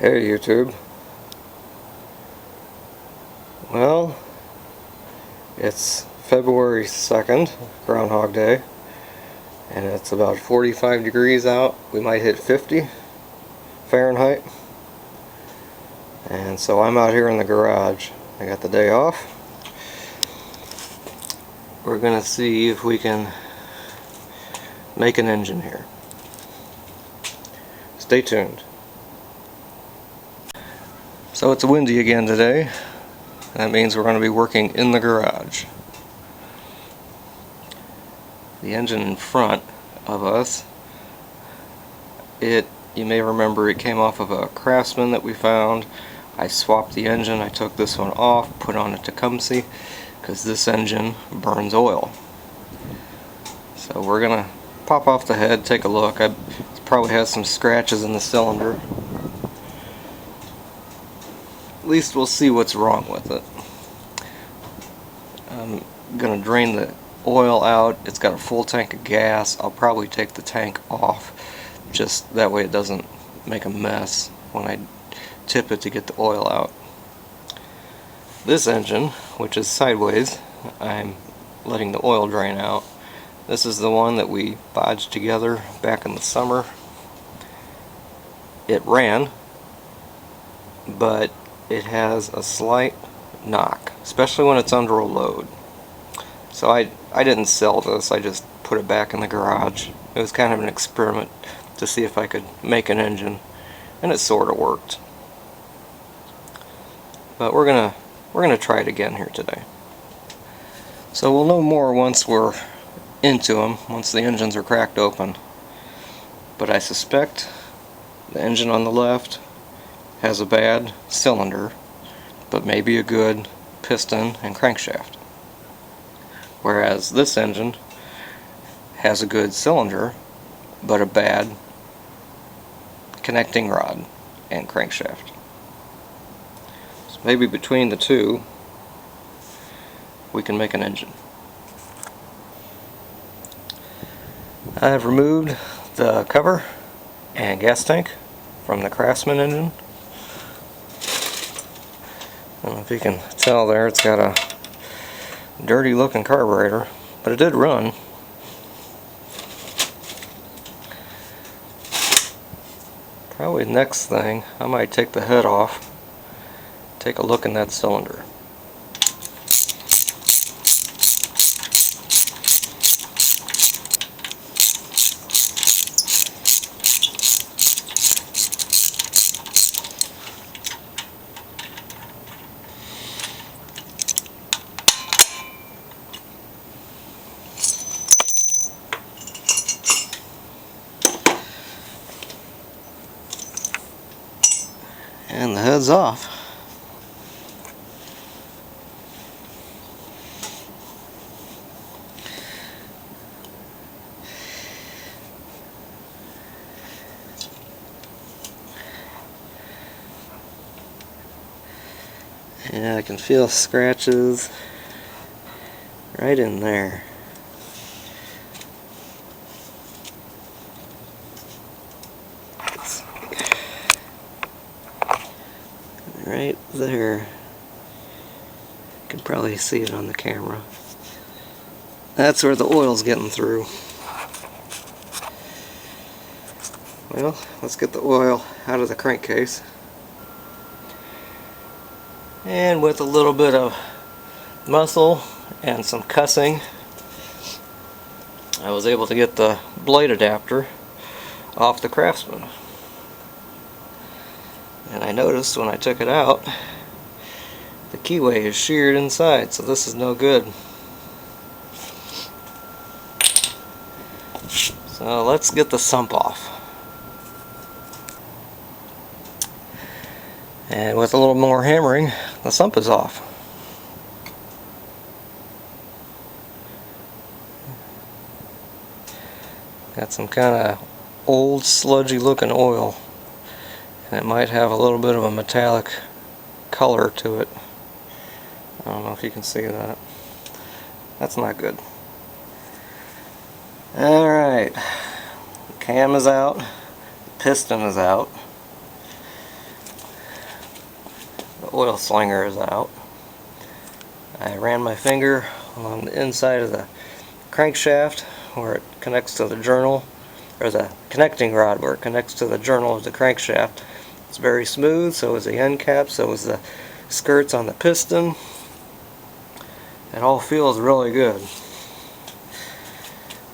Hey YouTube. Well, it's February 2nd, Groundhog Day, and it's about 45 degrees out. We might hit 50 Fahrenheit. And so I'm out here in the garage. I got the day off. We're gonna see if we can make an engine here. Stay tuned. So it's windy again today. That means we're going to be working in the garage. The engine in front of us, you may remember it came off of a Craftsman that we found. I swapped the engine. I took this one off, put on a Tecumseh, because this engine burns oil. So we're going to pop off the head, take a look. It probably has some scratches in the cylinder. At least we'll see what's wrong with it. I'm going to drain the oil out. It's got a full tank of gas. I'll probably take the tank off, just that way it doesn't make a mess when I tip it to get the oil out. This engine, which is sideways, I'm letting the oil drain out. This is the one that we bodged together back in the summer. It ran, but it has a slight knock, especially when it's under a load. So I didn't sell this, I just put it back in the garage. It was kind of an experiment to see if I could make an engine, and it sort of worked. But we're gonna try it again here today. So we'll know more once we're into them, once the engines are cracked open. But I suspect the engine on the left has a bad cylinder, but maybe a good piston and crankshaft. Whereas this engine has a good cylinder, but a bad connecting rod and crankshaft. So maybe between the two, we can make an engine. I have removed the cover and gas tank from the Craftsman engine. I don't know if you can tell there, it's got a dirty looking carburetor, but it did run. Probably the next thing, I might take the head off, take a look in that cylinder. And the head's off. Yeah, I can feel scratches right in there. Right there. You can probably see it on the camera. That's where the oil's getting through. Well, let's get the oil out of the crankcase. And with a little bit of muscle and some cussing, I was able to get the blade adapter off the Craftsman. And I noticed when I took it out, the keyway is sheared inside, so this is no good. So let's get the sump off. And with a little more hammering, the sump is off. Got some kind of old sludgy looking oil. And it might have a little bit of a metallic color to it. I don't know if you can see that. That's not good. Alright, cam is out, piston is out. oil slinger is out. I ran my finger along the inside of the crankshaft where it connects to the journal, or the connecting rod where it connects to the journal of the crankshaft. It's very smooth, so is the end cap, so is the skirts on the piston. It all feels really good.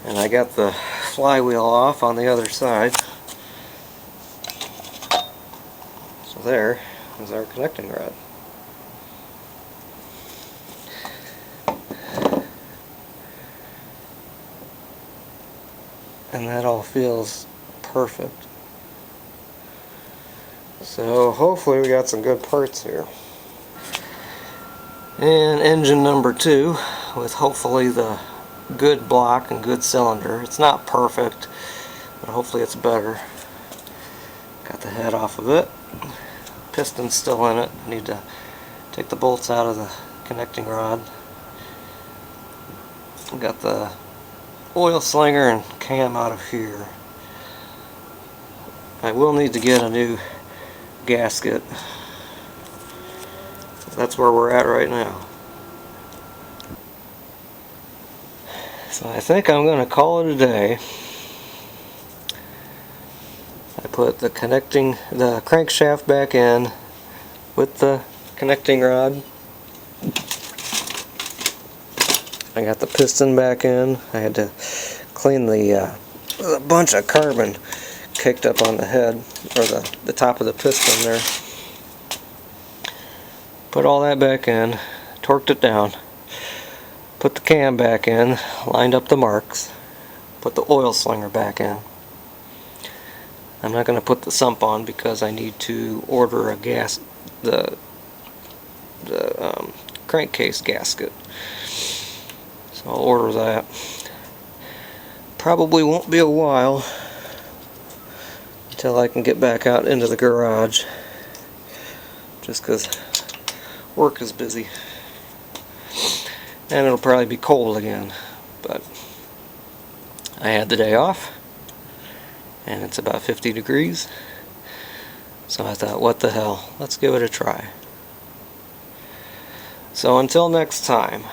And I got the flywheel off on the other side. So there is our connecting rod. And that all feels perfect. So hopefully we got some good parts here. And engine number 2 with hopefully the good block and good cylinder. It's not perfect, but hopefully it's better. Got the head off of it. Piston's still in it. Need to take the bolts out of the connecting rod. Got the oil slinger and cam out of here. I will need to get a new gasket. That's where we're at right now. So I think I'm going to call it a day. I put the crankshaft back in with the connecting rod. I got the piston back in. I had to clean the a bunch of carbon kicked up on the head, or the top of the piston there. Put all that back in, torqued it down, put the cam back in, lined up the marks, put the oil slinger back in. I'm not going to put the sump on because I need to order the crankcase gasket. So I'll order that. Probably won't be a while until I can get back out into the garage, just because work is busy. And it'll probably be cold again, but I had the day off and it's about 50 degrees, so I thought, what the hell, let's give it a try. So until next time,